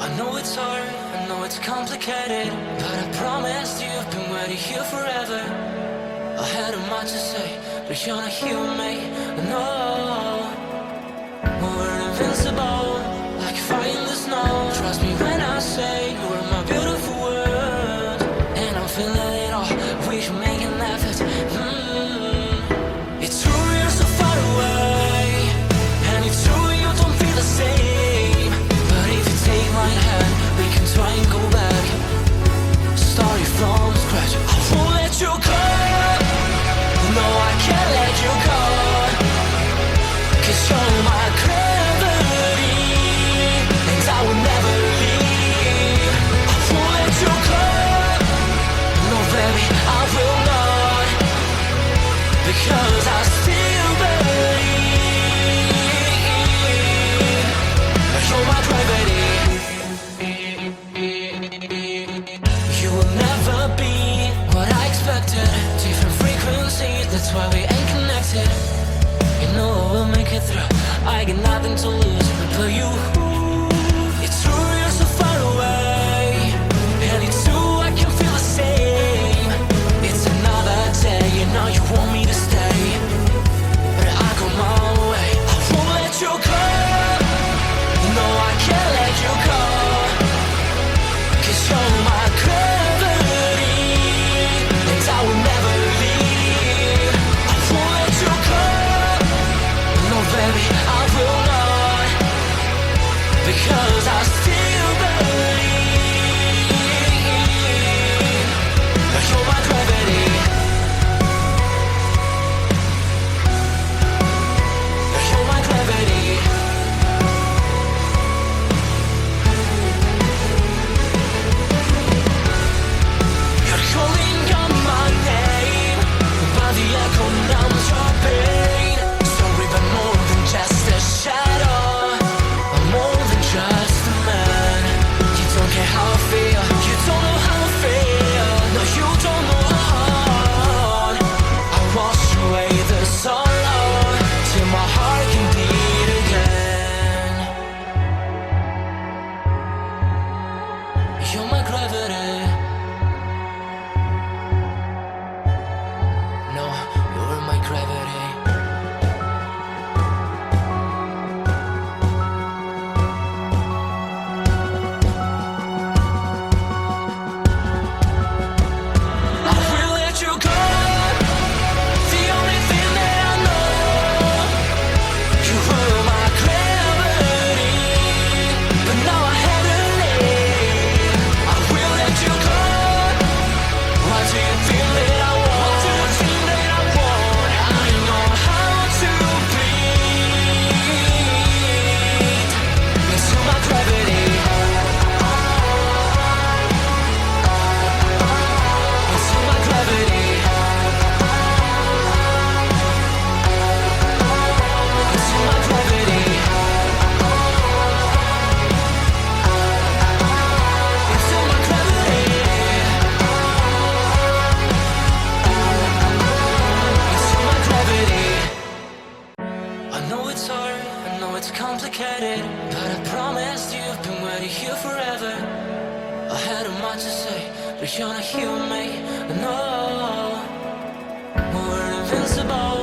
I know it's hard, I know it's complicated, but I promised you've been waiting here forever. I had a much to say, but you're not here with me, no. We're invincible, like fire in the snow. Trust me when I say you are my beautiful world, and I'm feeling it all, we should make an effort. It's true you're so far away, and it's true you don't feel the same. But if you take my hand, we can try and go back, starting from scratch. I won't let you go, no I can't let you go, 'cause you're my gravity, and I will never leave. I won't let you go, no baby I will not, because I still believe. You're my gravity. You will never be what I expected. Different frequencies, that's why we ain't connected. You know I will make it through, I got nothing to lose but you. It's true you're so far away, and it's true I can feel the same. It's another day, you know you want me to stay, but I go my way. I won't let you go, no I can't let you go, 'cause you're my gravity, and I will never leave. I won't let you go, no baby I will not, because I still believe. You're my gravity. You're my gravity. You're calling on my name, but the echo numbs your pain. Sorry, but more than just a shadow, I'm more than just a man. You don't care how I feel, you don't know how I feel. No, you don't know how. I wash away the sorrow till my heart can beat again. You're my gravity. No, you're my gravity. I will let you go, the only thing that I know. You were my gravity, but now I have to leave. I will let you go. Why do you feel that I want? What do you think that I want? I know how to breathe into my gravity, into my gravity, into my gravity, into my gravity, into my gravity. I know it's hard, I know it's complicated, but I promised you've been waiting here forever. I had a much to say, but you're not here with me, no. We're invincible,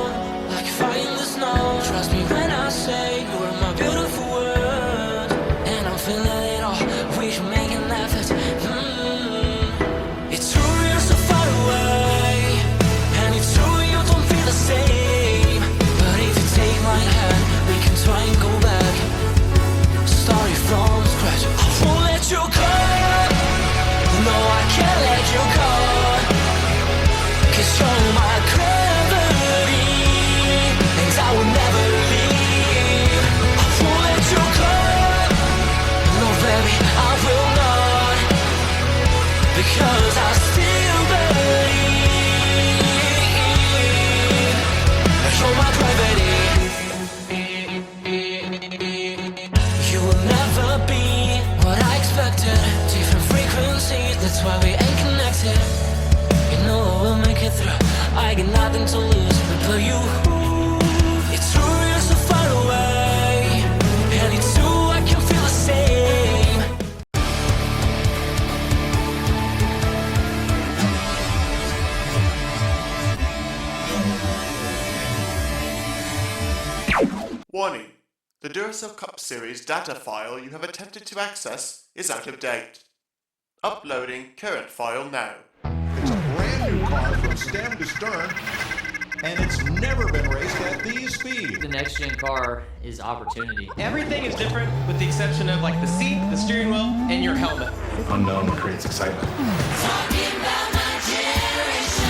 like fire in the snow. Trust me when I say you are my beautiful world, and I'm feeling it all, we should make an effort. It's true you're so far away, and it's true you don't feel the same. But if you take my hand, we can try and go back, starting from scratch. I won't let you go, no I can't let you go, 'cause you're my gravity, and I will never leave. I won't let you go, no baby I will not. Warning. The Duracell Cup Series data file you have attempted to access is out of date. Uploading current file now. It's a brand new car from stem to stern, and it's never been raced at these speeds. The next gen car is opportunity. Everything is different with the exception of like the seat, the steering wheel, and your helmet. Unknown creates excitement. Talking about my generation.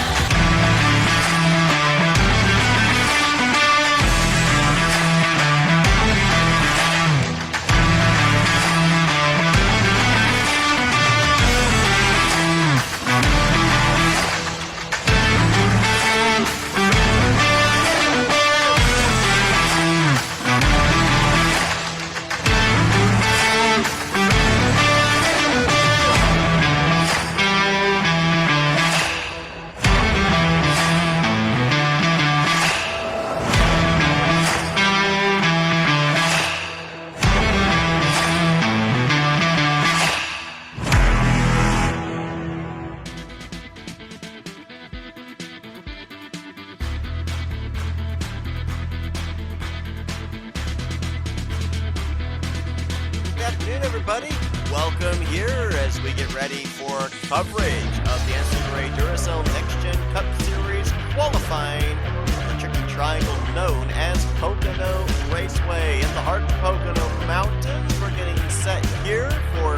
Good afternoon, everybody. Welcome here as we get ready for coverage of the NNSCRA Duracell Next Gen Cup Series qualifying the tricky triangle known as Pocono Raceway in the heart of Pocono Mountains. We're getting set here for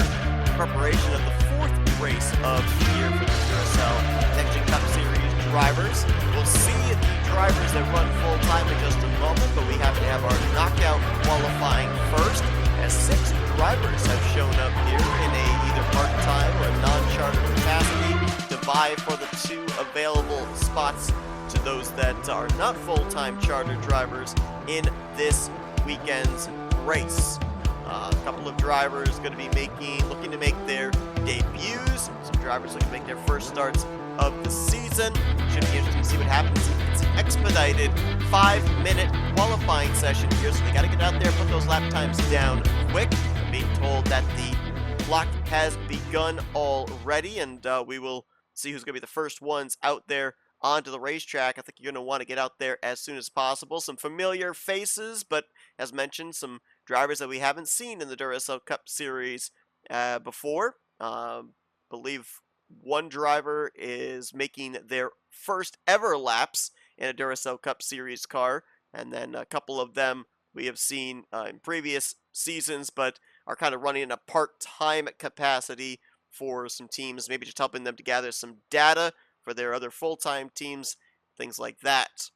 preparation of the fourth race of the year for the Duracell Next Gen Cup Series drivers. We'll see the drivers that run full time in just a moment, but we have to have our knockout qualifying first, as 6 drivers have shown up here in a either part-time or a non-charter capacity to vie for the 2 available spots to those that are not full-time charter drivers in this weekend's race. A couple of drivers going to be looking to make their debuts. Some drivers looking to make their first starts of the season. Should be interesting to see what happens. It's an expedited 5-minute qualifying session here, so they got to get out there, put those lap times down quick. I'm being told that the clock has begun already, and we will see who's going to be the first ones out there onto the racetrack. I think you're going to want to get out there as soon as possible. Some familiar faces, but as mentioned, some drivers that we haven't seen in the Duracell Cup Series before. Believe one driver is making their first ever laps in a Duracell Cup Series car, and then a couple of them we have seen in previous seasons, but are kind of running in a part-time capacity for some teams, maybe just helping them to gather some data for their other full-time teams, things like that.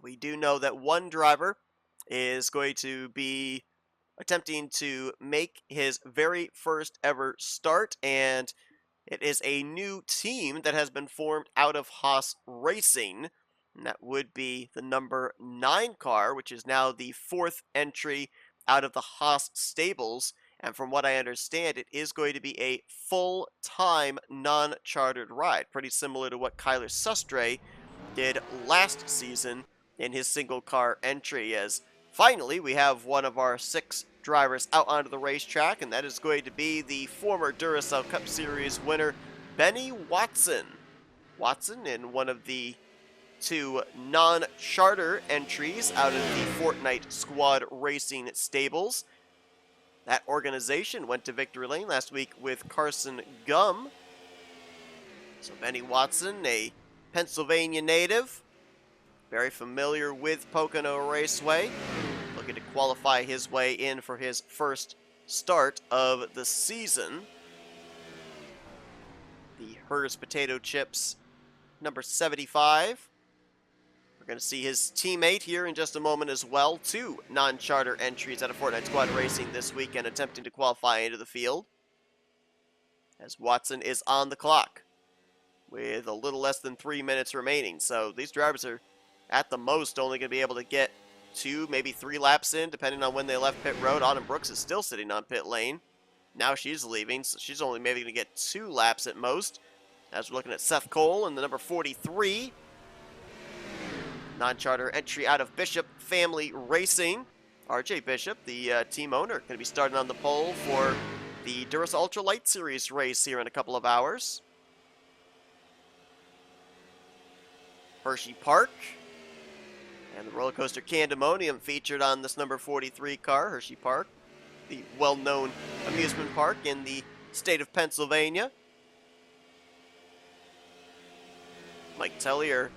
We do know that one driver is going to be attempting to make his very first ever start, and it is a new team that has been formed out of Haas Racing, and that would be the number 9 car, which is now the 4th entry out of the Haas stables. And from what I understand, it is going to be a full-time non-chartered ride, pretty similar to what Kyler Sustre did last season in his single-car entry, as finally we have one of our 6 drivers out onto the racetrack, and that is going to be the former Duracell Cup Series winner, Benny Watson. Watson in one of the 2 non-charter entries out of the Fortnite Squad Racing stables. That organization went to victory lane last week with Carson Gum. So Benny Watson, a Pennsylvania native, very familiar with Pocono Raceway, looking to qualify his way in for his first start of the season. The Hers Potato Chips, number 75. We're going to see his teammate here in just a moment as well. 2 non-charter entries out of Fortnite Squad Racing this weekend attempting to qualify into the field, as Watson is on the clock with a little less than 3 minutes remaining. So these drivers are at the most only going to be able to get 2, maybe 3 laps in, depending on when they left pit road. Autumn Brooks is still sitting on pit lane. Now she's leaving, so she's only maybe going to get 2 laps at most. As we're looking at Seth Cole and the number 43. Non-charter entry out of Bishop Family Racing. RJ Bishop, the team owner, going to be starting on the pole for the Duracell Ultra Light Series race here in a couple of hours. Hershey Park And the roller coaster Candemonium featured on this number 43 car, Hershey Park, the well-known amusement park in the state of Pennsylvania. Mike Tellier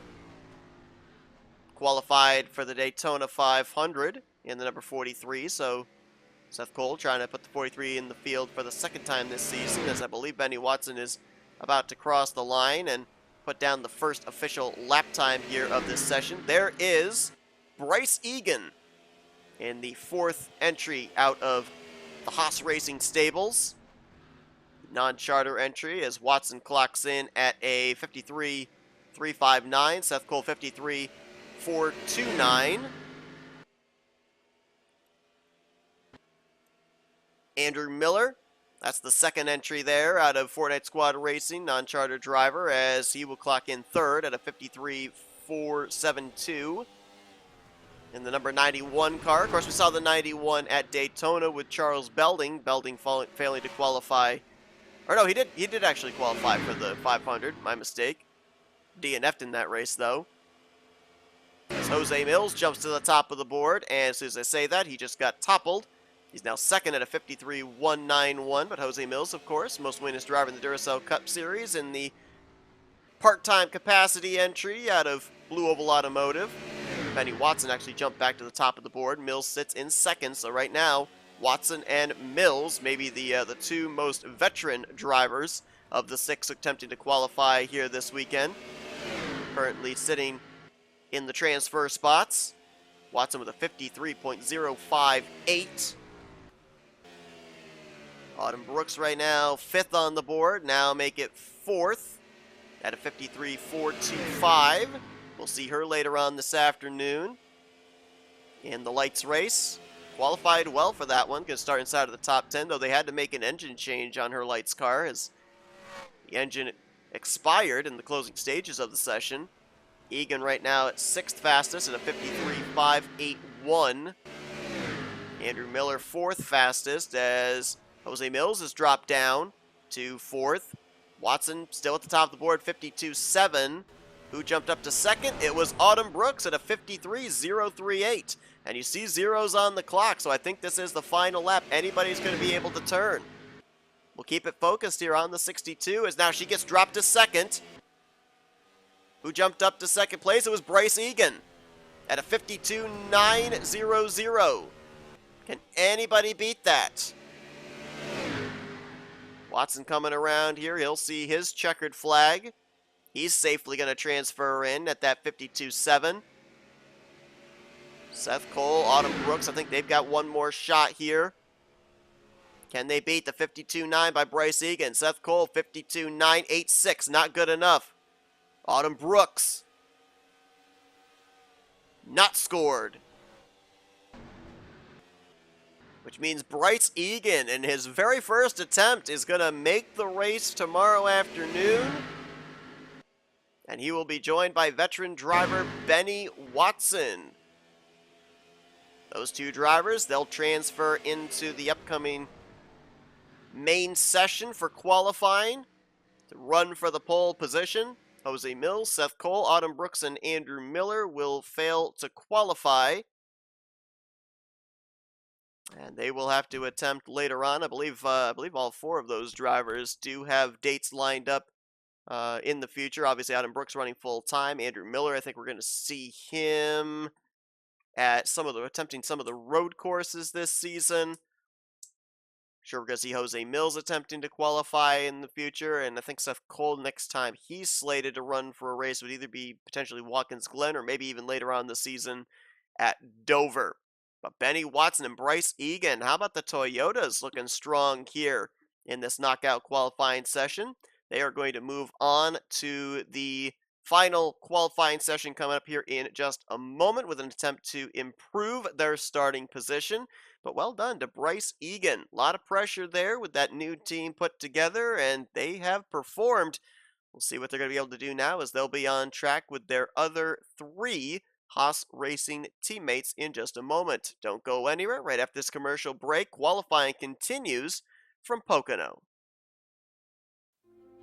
qualified for the Daytona 500 in the number 43, so Seth Cole trying to put the 43 in the field for the second time this season, as I believe Benny Watson is about to cross the line and put down the first official lap time here of this session. There is Bryce Egan in the fourth entry out of the Haas Racing stables. Non-charter entry as Watson clocks in at a 53.359, Seth Cole 53.429. Andrew Miller, that's the second entry there out of Fortnite Squad Racing, non-charter driver, as he will clock in third at a 53.472. In the number 91 car, of course, we saw the 91 at Daytona with Charles Belding. Belding failing to qualify. Or no, he did actually qualify for the 500. My mistake. DNF'd in that race, though. As Jose Mills jumps to the top of the board, and as soon as I say that, he just got toppled. He's now second at a 53.191, but Jose Mills, of course, most winningest driver in the Duracell Cup Series in the part-time capacity entry out of Blue Oval Automotive. Benny Watson actually jumped back to the top of the board. Mills sits in second, so right now, Watson and Mills, maybe the two most veteran drivers of the six attempting to qualify here this weekend. Currently sitting in the transfer spots. Watson with a 53.058. Autumn Brooks right now, fifth on the board. Now make it fourth at a 53.425. We'll see her later on this afternoon in the lights race. Qualified well for that one. Going to start inside of the top 10, though they had to make an engine change on her lights car as the engine expired in the closing stages of the session. Egan right now at sixth fastest at a 53.581. Andrew Miller fourth fastest as Jose Mills has dropped down to fourth. Watson still at the top of the board, 52.7. Who jumped up to second? It was Autumn Brooks at a 53.038. And you see zeros on the clock, so I think this is the final lap anybody's going to be able to turn. We'll keep it focused here on the 62 as now she gets dropped to second. Who jumped up to second place? It was Bryce Egan at a 52.900. Can anybody beat that? Watson coming around here. He'll see his checkered flag. He's safely going to transfer in at that 52.7. Seth Cole, Autumn Brooks, I think they've got one more shot here. Can they beat the 52.9 by Bryce Egan? Seth Cole, 52.986. Not good enough. Autumn Brooks. Not scored. Which means Bryce Egan, in his very first attempt, is going to make the race tomorrow afternoon. And he will be joined by veteran driver Benny Watson. Those two drivers, they'll transfer into the upcoming main session for qualifying to run for the pole position. Jose Mills, Seth Cole, Autumn Brooks, and Andrew Miller will fail to qualify. And they will have to attempt later on. I believe all four of those drivers do have dates lined up in the future. Obviously, Autumn Brooks running full time. Andrew Miller, I think we're going to see him at attempting some of the road courses this season. Sure, we're going to see Jose Mills attempting to qualify in the future, and I think Seth Cole, next time he's slated to run for a race, would either be potentially Watkins Glen or maybe even later on the season at Dover. But Benny Watson and Bryce Egan, how about the Toyotas looking strong here in this knockout qualifying session? They are going to move on to the final qualifying session coming up here in just a moment with an attempt to improve their starting position. But well done to Bryce Egan. A lot of pressure there with that new team put together, and they have performed. We'll see what they're going to be able to do now as they'll be on track with their other three Haas Racing teammates in just a moment. Don't go anywhere. Right after this commercial break, qualifying continues from Pocono.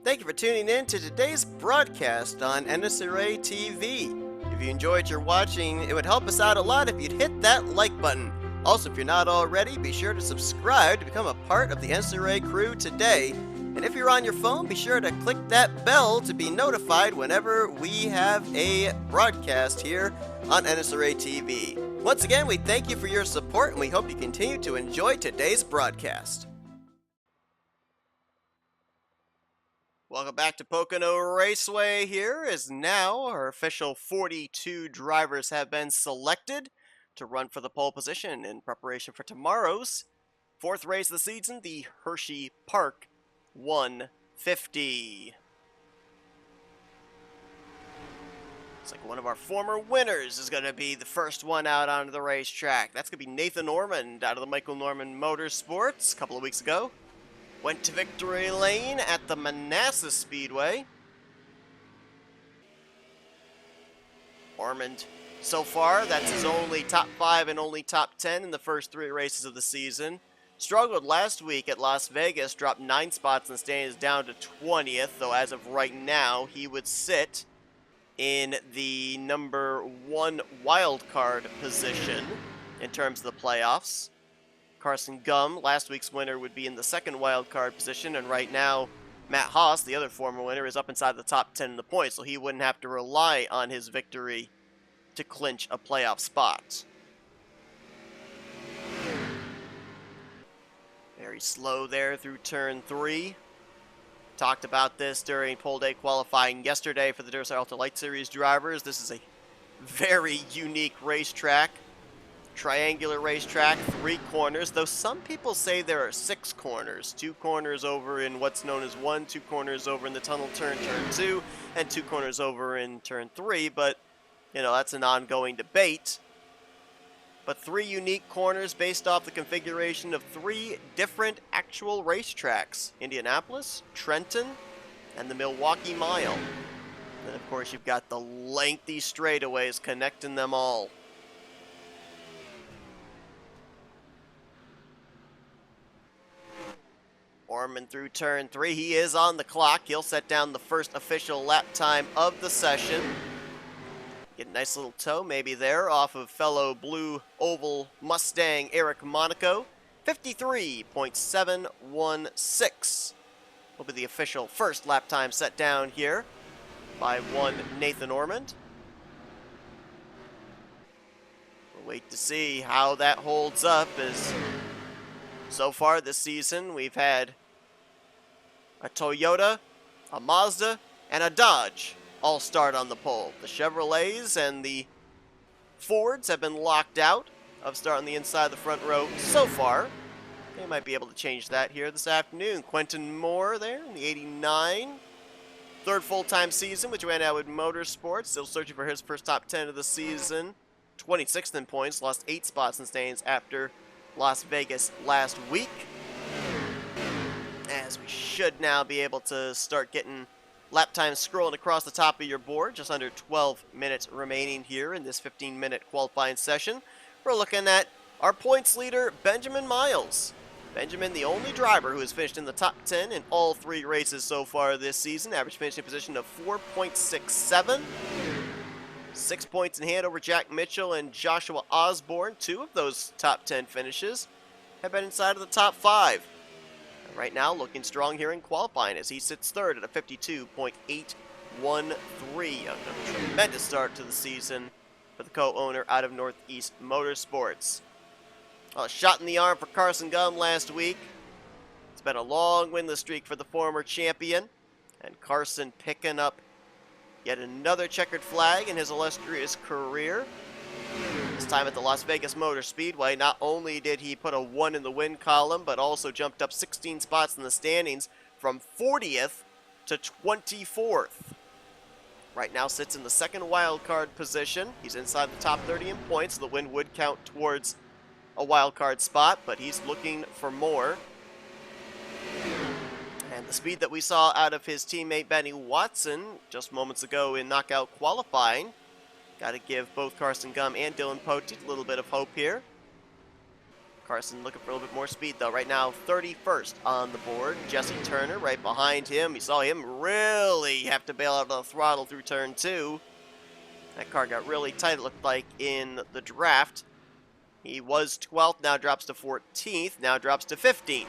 Thank you for tuning in to today's broadcast on NNSCRA TV. If you enjoyed what you're watching, it would help us out a lot if you'd hit that like button. Also, if you're not already, be sure to subscribe to become a part of the NNSCRA crew today. And if you're on your phone, be sure to click that bell to be notified whenever we have a broadcast here on NNSCRA TV. Once again, we thank you for your support, and we hope you continue to enjoy today's broadcast. Welcome back to Pocono Raceway. Here is now our official 42 drivers have been selected to run for the pole position in preparation for tomorrow's fourth race of the season, the Hershey Park 150. Looks like one of our former winners is going to be the first one out onto the racetrack. That's going to be Nathan Ormond out of the Michael Norman Motorsports a couple of weeks ago. Went to victory lane at the Manassas Speedway. Ormond, so far, that's his only top 5 and only top 10 in the first 3 races of the season. Struggled last week at Las Vegas, dropped 9 spots in the standings down to 20th, though as of right now, he would sit in the number 1 wildcard position in terms of the playoffs. Carson Gum, last week's winner, would be in the 2nd wildcard position, and right now, Matt Haas, the other former winner, is up inside the top 10 in the points, so he wouldn't have to rely on his victory to clinch a playoff spot. Very slow there through turn 3. Talked about this during pole day qualifying yesterday for the Duracell Ultra Light Series drivers. This is a very unique racetrack. Triangular racetrack, 3 corners, though some people say there are 6 corners. 2 corners over in what's known as 1, 2 corners over in the tunnel turn 2, and 2 corners over in turn 3, but you know, that's an ongoing debate. But 3 unique corners based off the configuration of 3 different actual racetracks. Indianapolis, Trenton, and the Milwaukee Mile. And of course you've got the lengthy straightaways connecting them all. Ormond through turn 3, he is on the clock. He'll set down the first official lap time of the session. Get a nice little toe maybe there off of fellow blue oval Mustang Eric Monaco. 53.716 will be the official first lap time set down here by one Nathan Ormond. We'll wait to see how that holds up, as so far this season we've had a Toyota, a Mazda, and a Dodge all start on the pole. The Chevrolets and the Fords have been locked out of starting the inside of the front row so far. They might be able to change that here this afternoon. Quentin Moore there in the 89. 3rd full-time season with Joanne Atwood Motorsports. Still searching for his first top 10 of the season. 26th in points. Lost 8 spots in standings after Las Vegas last week. As we should now be able to start getting lap time scrolling across the top of your board. Just under 12 minutes remaining here in this 15-minute qualifying session. We're looking at our points leader, Benjamin Miles. Benjamin, the only driver who has finished in the top 10 in all 3 races so far this season. Average finishing position of 4.67. 6 points in hand over Jack Mitchell and Joshua Osborne. 2 of those top 10 finishes have been inside of the top 5. Right now, looking strong here in qualifying as he sits 3rd at a 52.813. A tremendous start to the season for the co-owner out of Northeast Motorsports. A shot in the arm for Carson Gum last week. It's been a long winless streak for the former champion. And Carson picking up yet another checkered flag in his illustrious career. This time at the Las Vegas Motor Speedway, not only did he put a 1 in the win column, but also jumped up 16 spots in the standings from 40th to 24th. Right now sits in the 2nd wildcard position. He's inside the top 30 in points. The win would count towards a wildcard spot, but he's looking for more. And the speed that we saw out of his teammate Benny Watson just moments ago in knockout qualifying, got to give both Carson Gum and Dylan Poteet a little bit of hope here. Carson looking for a little bit more speed though. Right now 31st on the board. Jesse Turner right behind him. You saw him really have to bail out of the throttle through turn 2. That car got really tight, it looked like, in the draft. He was 12th, now drops to 14th, now drops to 15th.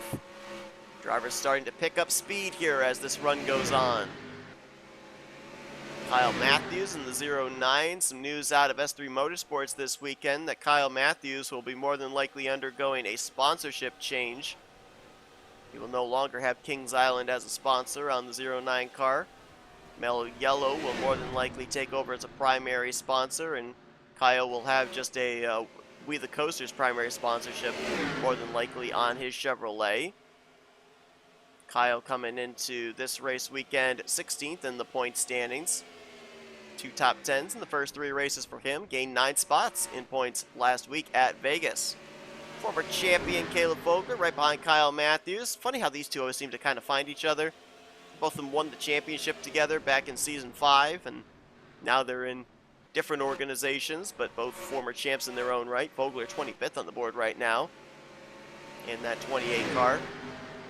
Driver's starting to pick up speed here as this run goes on. Kyle Matthews in the 09. Some news out of S3 Motorsports this weekend that Kyle Matthews will be more than likely undergoing a sponsorship change. He will no longer have Kings Island as a sponsor on the 09 car. Mellow Yellow will more than likely take over as a primary sponsor, and Kyle will have just a We the Coasters primary sponsorship more than likely on his Chevrolet. Kyle coming into this race weekend 16th in the point standings. 2 top 10s in the first 3 races for him. Gained 9 spots in points last week at Vegas. Former champion Caleb Vogler right behind Kyle Matthews. Funny how these two always seem to kind of find each other. Both of them won the championship together back in season 5, and now they're in different organizations, but both former champs in their own right. Vogler 25th on the board right now in that 28 car.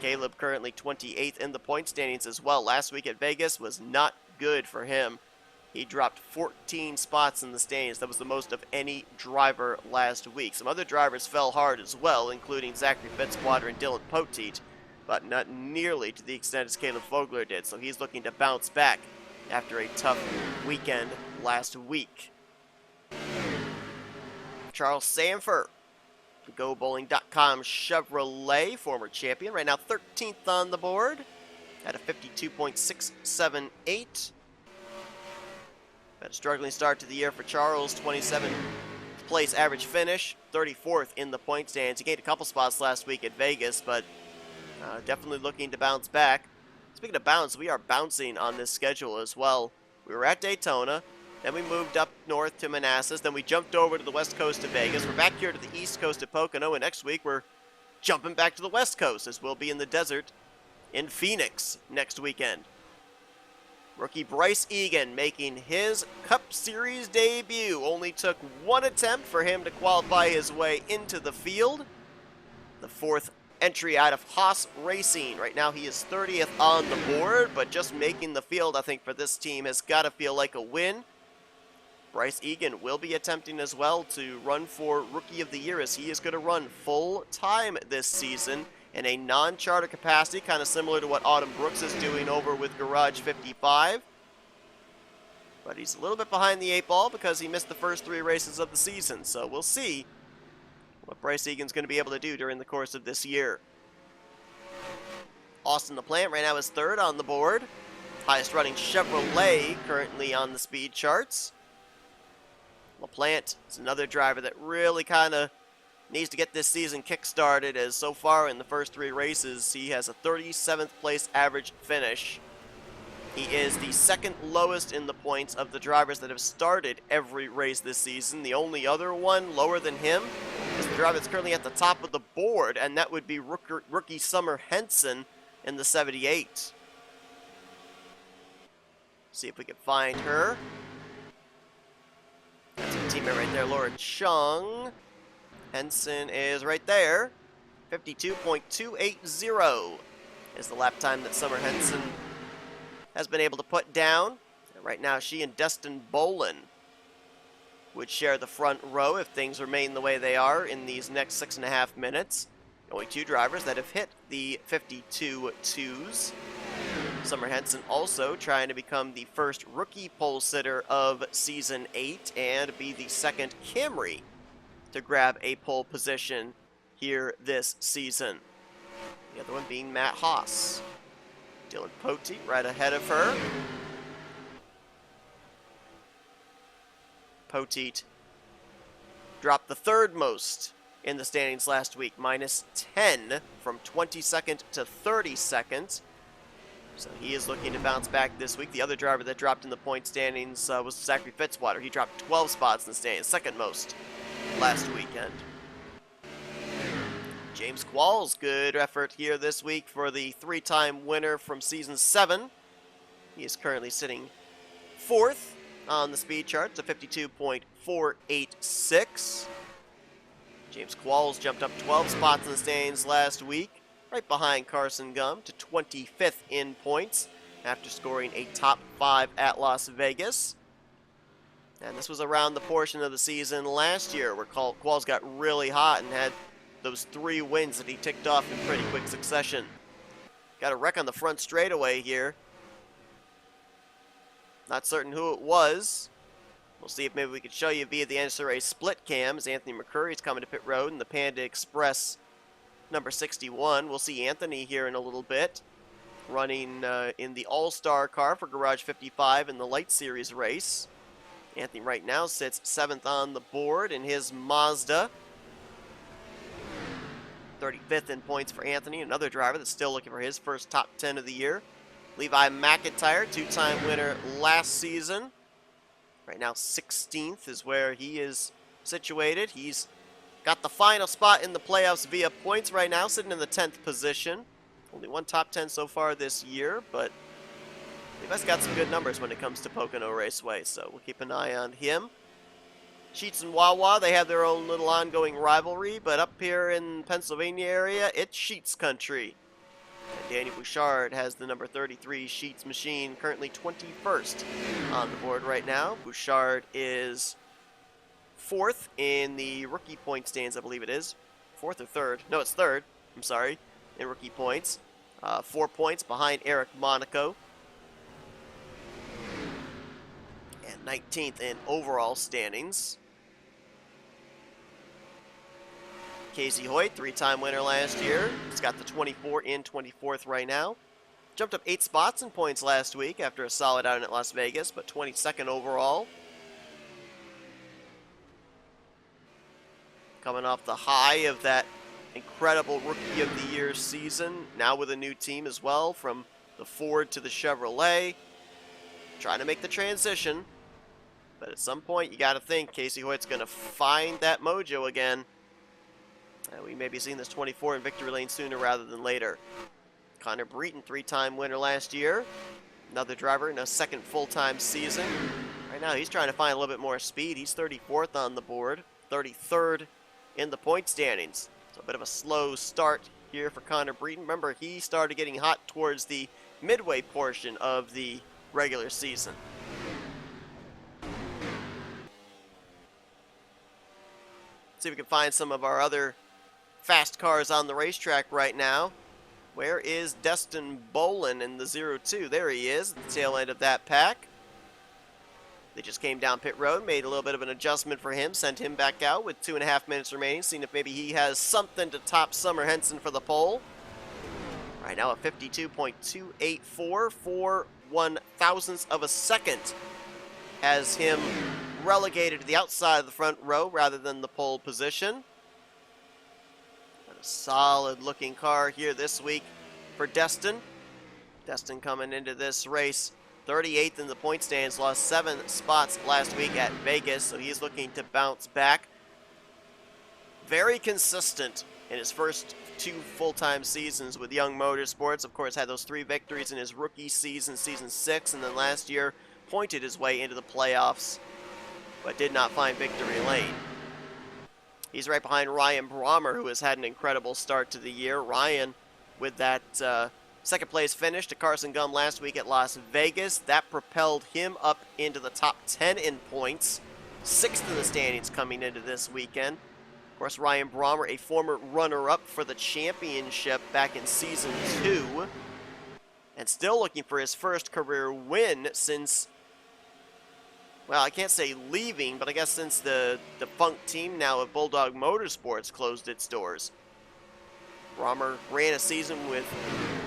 Caleb currently 28th in the point standings as well. Last week at Vegas was not good for him. He dropped 14 spots in the standings. That was the most of any driver last week. Some other drivers fell hard as well, including Zachary Fitzwater and Dylan Poteet, but not nearly to the extent as Caleb Vogler did. So he's looking to bounce back after a tough weekend last week. Charles Sanford, GoBowling.com Chevrolet, former champion, right now 13th on the board at a 52.678. Had a struggling start to the year for Charles, 27th place average finish, 34th in the point stands. He gained a couple spots last week at Vegas, but definitely looking to bounce back. Speaking of bounce, we are bouncing on this schedule as well. We were at Daytona, then we moved up north to Manassas, then we jumped over to the west coast of Vegas. We're back here to the east coast of Pocono, and next week we're jumping back to the west coast as we'll be in the desert in Phoenix next weekend. Rookie Bryce Egan making his Cup Series debut. Only took 1 attempt for him to qualify his way into the field. The 4th entry out of Haas Racing. Right now he is 30th on the board, but just making the field, I think, for this team has got to feel like a win. Bryce Egan will be attempting as well to run for Rookie of the Year, as he is going to run full time this season in a non-charter capacity, kind of similar to what Autumn Brooks is doing over with Garage 55. But he's a little bit behind the 8 ball because he missed the first 3 races of the season. So we'll see what Bryce Egan's going to be able to do during the course of this year. Austin LaPlante right now is 3rd on the board. Highest running Chevrolet currently on the speed charts. LaPlante is another driver that really kind of needs to get this season kick-started, as so far in the first 3 races, he has a 37th place average finish. He is the 2nd lowest in the points of the drivers that have started every race this season. The only other one lower than him is the driver that's currently at the top of the board, and that would be rookie Summer Henson in the 78. See if we can find her. That's her teammate right there, Laura Chung. Henson is right there. 52.280 is the lap time that Summer Henson has been able to put down. And right now, she and Destin Bolin would share the front row if things remain the way they are in these next 6.5 minutes. Only 2 drivers that have hit the 52.2s. Summer Henson also trying to become the first rookie pole sitter of Season 8 and be the 2nd Camry to grab a pole position here this season. The other one being Matt Haas. Dylan Poteet right ahead of her. Poteet dropped the 3rd most in the standings last week, minus 10 from 22nd to 32nd. So he is looking to bounce back this week. The other driver that dropped in the point standings was Zachary Fitzwater. He dropped 12 spots in the standings, 2nd most last weekend. James Qualls, good effort here this week for the 3-time winner from Season 7. He is currently sitting 4th on the speed chart to 52.486. James Qualls jumped up 12 spots in the standings last week, right behind Carson Gum to 25th in points after scoring a top 5 at Las Vegas. And this was around the portion of the season last year where Qualls got really hot and had those 3 wins that he ticked off in pretty quick succession. Got a wreck on the front straightaway here. Not certain who it was. We'll see if maybe we could show you via the NNSCRA split cam as Anthony McCurry's coming to pit road in the Panda Express number 61. We'll see Anthony here in a little bit, running in the All-Star car for Garage 55 in the Light Series race. Anthony right now sits 7th on the board in his Mazda. 35th in points for Anthony, another driver that's still looking for his first top 10 of the year. Levi McIntyre, 2-time winner last season. Right now 16th is where he is situated. He's got the final spot in the playoffs via points right now, sitting in the 10th position. Only 1 top 10 so far this year, but Levi's got some good numbers when it comes to Pocono Raceway, so we'll keep an eye on him. Sheets and Wawa, they have their own little ongoing rivalry, but up here in Pennsylvania area, it's Sheets country. And Danny Bouchard has the number 33 Sheets machine, currently 21st on the board right now. Bouchard is 4th in the rookie point stands, I believe it is. 4th or 3rd? No, it's 3rd. I'm sorry, in rookie points. 4 points behind Eric Monaco. And 19th in overall standings. Casey Hoyt, 3-time winner last year. He's got the 24 in 24th right now. Jumped up 8 spots in points last week after a solid outing at Las Vegas, but 22nd overall. Coming off the high of that incredible Rookie of the Year season, now with a new team as well, from the Ford to the Chevrolet. Trying to make the transition, but at some point you got to think Casey Hoyt's going to find that mojo again. We may be seeing this 24 in victory lane sooner rather than later. Connor Breton, 3-time winner last year. Another driver in a second full-time season. Right now he's trying to find a little bit more speed. He's 34th on the board, 33rd in the point standings. So a bit of a slow start here for Connor Breton. Remember, he started getting hot towards the midway portion of the regular season. See if we can find some of our other fast cars on the racetrack right now. Where is Destin Bolin in the 02? There he is, at the tail end of that pack. They just came down pit road, made a little bit of an adjustment for him, sent him back out with 2.5 minutes remaining, seeing if maybe he has something to top Summer Henson for the pole. Right now at 52.284, 4 1/1000ths of a second, has him relegated to the outside of the front row rather than the pole position. Got a solid looking car here this week for Destin. Destin coming into this race 38th in the point stands, lost 7 spots last week at Vegas, so he's looking to bounce back. Very consistent in his first 2 full-time seasons with Young Motorsports. Of course, had those 3 victories in his rookie season, season 6, and then last year pointed his way into the playoffs, but did not find victory lane. He's right behind Ryan Brommer, who has had an incredible start to the year. Ryan, with that second place finish to Carson Gum last week at Las Vegas, that propelled him up into the top 10 in points, 6th in the standings coming into this weekend. Of course, Ryan Brommer, a former runner-up for the championship back in season 2, and still looking for his first career win since, well, I can't say leaving, but I guess since the defunct team now of Bulldog Motorsports closed its doors. Brommer ran a season with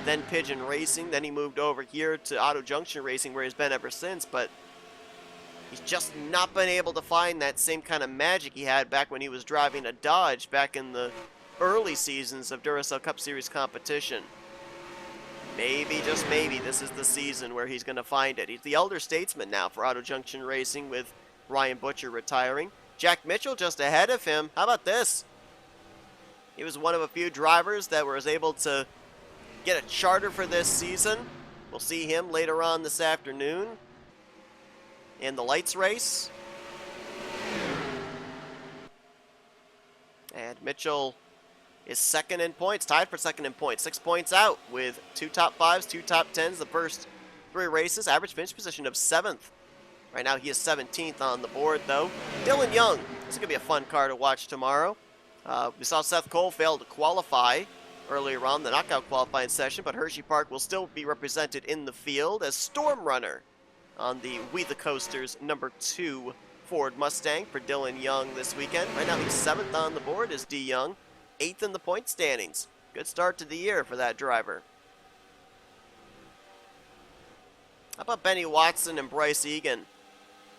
then Pigeon Racing, then he moved over here to Auto Junction Racing, where he's been ever since, but he's just not been able to find that same kind of magic he had back when he was driving a Dodge back in the early seasons of Duracell Cup Series competition. Maybe, just maybe, this is the season where he's going to find it. He's the elder statesman now for Auto Junction Racing with Ryan Butcher retiring. Jack Mitchell just ahead of him. How about this? He was one of a few drivers that was able to get a charter for this season. We'll see him later on this afternoon in the lights race. And Mitchell is second in points, tied for second in points, 6 points out with 2 top 5s, 2 top 10s the first 3 races, average finish position of 7th. Right now, he is 17th on the board, though. Dylan Young, this is going to be a fun car to watch tomorrow. We saw Seth Cole fail to qualify earlier on the knockout qualifying session, but Hershey Park will still be represented in the field as Storm Runner on the We the Coasters #2 Ford Mustang for Dylan Young this weekend. Right now, he's 7th on the board as D. Young, 8th in the point standings. Good start to the year for that driver. How about Benny Watson and Bryce Egan?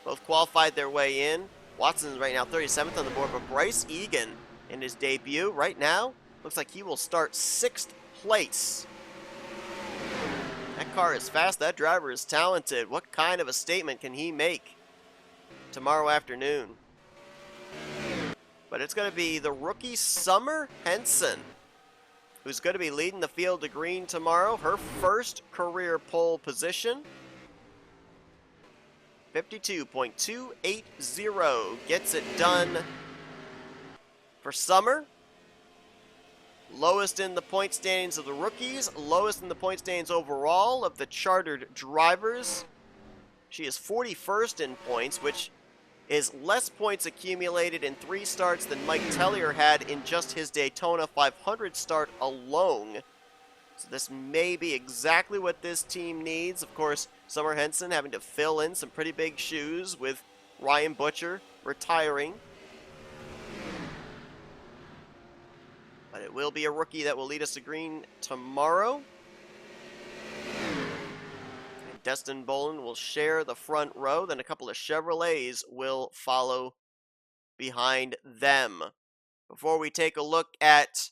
Both qualified their way in. Watson's right now 37th on the board, but Bryce Egan in his debut right now looks like he will start 6th place. That car is fast. That driver is talented. What kind of a statement can he make tomorrow afternoon? But it's going to be the rookie Summer Henson who's going to be leading the field to green tomorrow. Her first career pole position. 52.280 gets it done for Summer. Lowest in the point standings of the rookies, lowest in the point standings overall of the chartered drivers. She is 41st in points, which is less points accumulated in 3 starts than Mike Tellier had in just his Daytona 500 start alone. So this may be exactly what this team needs. Of course, Summer Henson having to fill in some pretty big shoes with Ryan Butcher retiring. But it will be a rookie that will lead us to green tomorrow. And Destin Bolin will share the front row. Then a couple of Chevrolets will follow behind them. Before we take a look at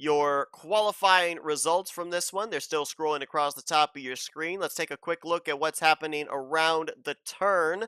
your qualifying results from this one, they're still scrolling across the top of your screen. Let's take a quick look at what's happening around the turn.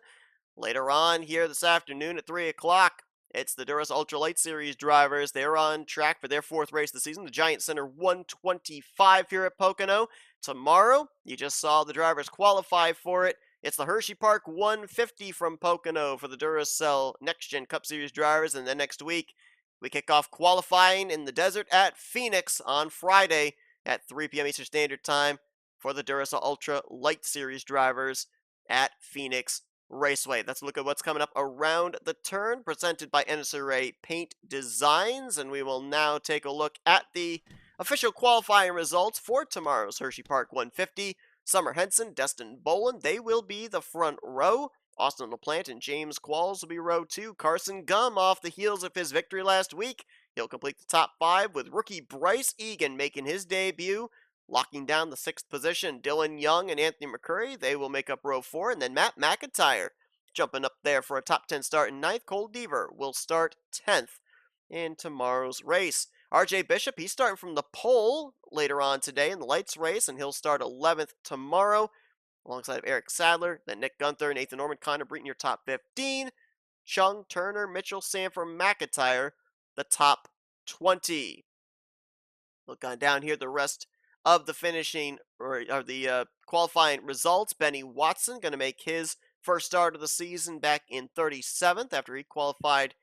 Later on here this afternoon at 3 o'clock, it's the Duracell Ultra Light Series drivers. They're on track for their 4th race of the season, the Giant Center 125 here at Pocono. Tomorrow, you just saw the drivers qualify for it. It's the Hershey Park 150 from Pocono for the Duracell Next Gen Cup Series drivers. And then next week, we kick off qualifying in the desert at Phoenix on Friday at 3 p.m. Eastern Standard Time for the Duracell Ultra Light Series drivers at Phoenix Raceway. Let's look at what's coming up around the turn, presented by NNSCRA Paint Designs, and we will now take a look at the official qualifying results for tomorrow's Hershey Park 150. Summer Henson, Destin Bolin, they will be the front row. Austin LaPlante and James Qualls will be row 2. Carson Gum, off the heels of his victory last week, he'll complete the top 5 with rookie Bryce Egan making his debut, locking down the 6th position. Dylan Young and Anthony McCurry, they will make up row 4. And then Matt McIntyre jumping up there for a top 10 start in 9th. Cole Deaver will start 10th in tomorrow's race. RJ Bishop, he's starting from the pole later on today in the lights race, and he'll start 11th tomorrow alongside of Eric Sadler, then Nick Gunther, Nathan Norman, Connor Breton, your top 15. Chung, Turner, Mitchell, Sanford, McIntyre, the top 20. Look on down here, the rest of the finishing or the qualifying results. Benny Watson going to make his first start of the season back in 37th after he qualified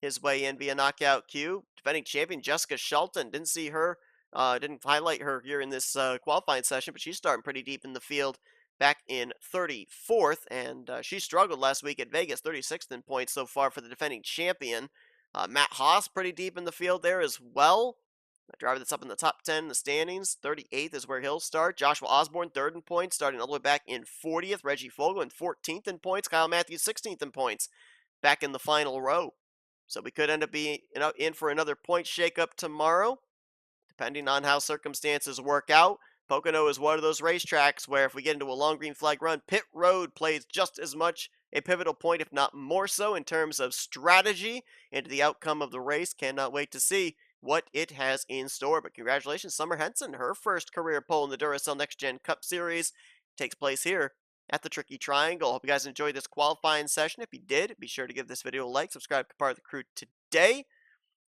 his way in via knockout Q. Defending champion Jessica Shelton, didn't see her, didn't highlight her here in this qualifying session, but she's starting pretty deep in the field back in 34th, and she struggled last week at Vegas, 36th in points so far for the defending champion. Matt Haas pretty deep in the field there as well. A driver that's up in the top 10 in the standings. 38th is where he'll start. Joshua Osborne, 3rd in points, starting all the way back in 40th. Reggie Fogle in 14th in points. Kyle Matthews, 16th in points, back in the final row. So we could end up being in for another point shakeup tomorrow, depending on how circumstances work out. Pocono is one of those racetracks where if we get into a long green flag run, pit road plays just as much a pivotal point, if not more so, in terms of strategy into the outcome of the race. Cannot wait to see what it has in store. But congratulations, Summer Henson. Her first career pole in the Duracell Next Gen Cup Series takes place here at the Tricky Triangle. Hope you guys enjoyed this qualifying session. If you did, be sure to give this video a like, subscribe to part of the crew today.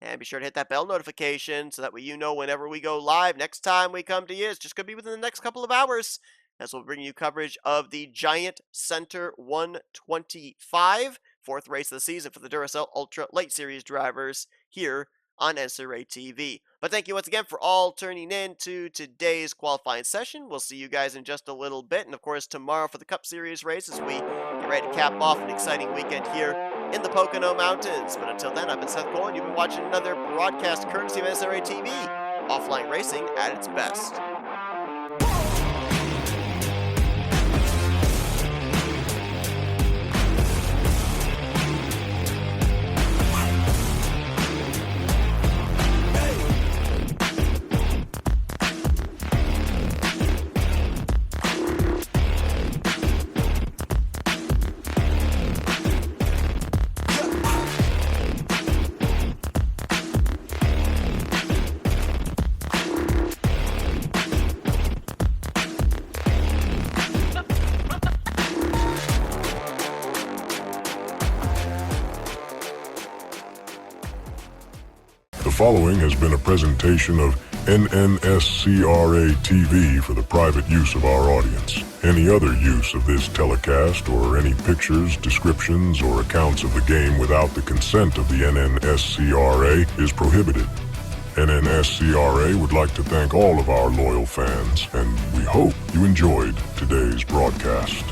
And be sure to hit that bell notification so that way you know whenever we go live. Next time we come to you, it's just going to be within the next couple of hours, as we'll bring you coverage of the Giant Center 125, 4th race of the season for the Duracell Ultra Light Series drivers here on NNSCRA TV. But thank you once again for all turning in to today's qualifying session. We'll see you guys in just a little bit, and of course tomorrow for the Cup Series race as we get ready to cap off an exciting weekend here in the Pocono Mountains. But until then, I've been Seth Cole, and you've been watching another broadcast courtesy of NNSCRA TV. Offline racing at its best. The following has been a presentation of NNSCRA TV for the private use of our audience. Any other use of this telecast or any pictures, descriptions, or accounts of the game without the consent of the NNSCRA is prohibited. NNSCRA would like to thank all of our loyal fans, and we hope you enjoyed today's broadcast.